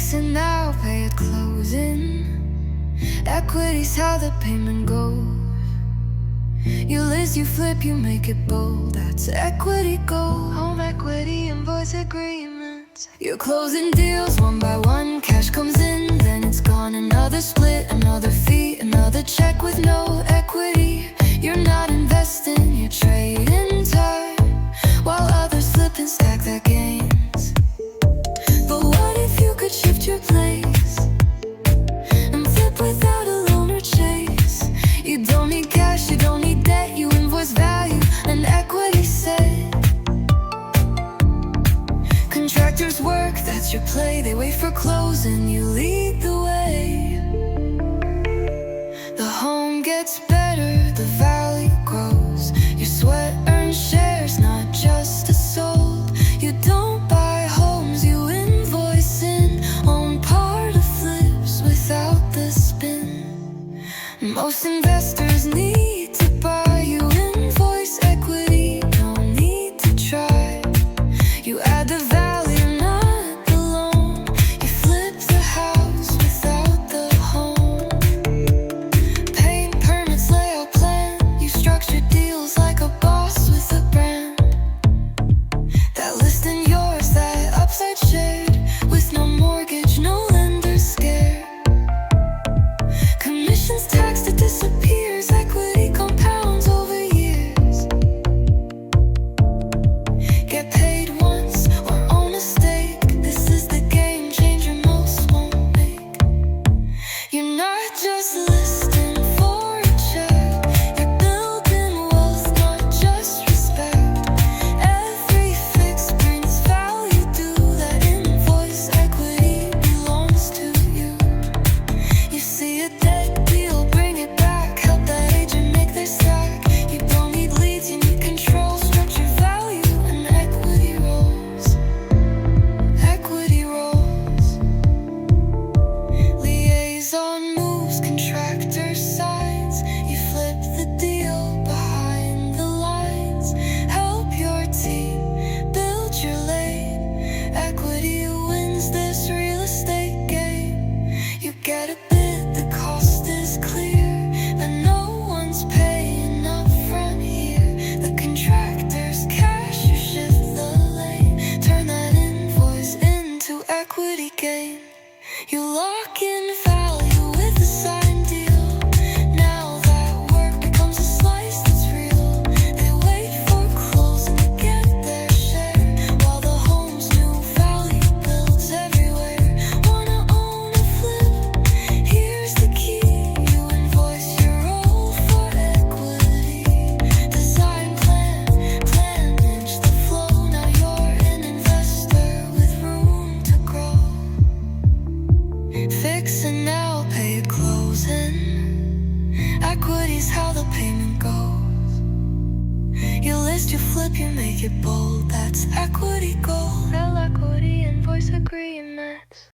Fix it now, pay at closing. Equity's how the payment goes. You list, you flip, you make it bold. That's equity gold. Home Equity Invoice Agreements. You're closing deals one by one. Cash comes in, then it's gone. Another split, another fee, another check with no equity. You're not investing, you're trading time, while others flip and stack their gains. But what if you could shift your place and flip without a loan or chase? You don't need cash, you don't need debt. You invoice value and equity set. Contractors work, that's your play. They wait for closing, you lead the way. The home gets better, the value grows. Your sweat earns shares, not just a sold. You don't buy homes, you invoice in. Own part of flips without the spin. Most investors need to buy. You invoice equity, no need to try. You add the value, not the loan. You flip the house without the home. Paint, permits, layout, plan. You structure deals like a boss with a brand. That listing yours, that upside shared, with no mortgage, no lender scared. Commissions taxed, it disappears. Equity compounds over years. Get paid once or own a stake. This is the game changer most won't make. You're not just listing for a check. You're building wealth, not just respect. Every fix brings value due. That invoice equity belongs to you. You see a dead deal, bring it back. Help that agent make their stack. You don't need leads, you need control. Structure value and equity rolls. Equity rolls. Liaison moves, contractor signs. You flip the deal behind the lines. Help your team build your lane. Equity wins this real estate game. You get a bid, the cost is clear, but no one's paying upfront here. The contractor's cash, you shift the lane. Turn that invoice into equity gain. You lock in value with a signed deal. Now that work becomes a slice that's real. They wait for closing to get their share, while the home's new value builds everywhere. Wanna own a flip? Here's the key. You invoice your role for equity. Design, plan, manage the flow. Now you're an investor with room to grow. Fix it now, pay at closing. Equity's how the payment goes. You list, you flip, you make it bold. That's equity gold. Real Equity Invoice Agreements.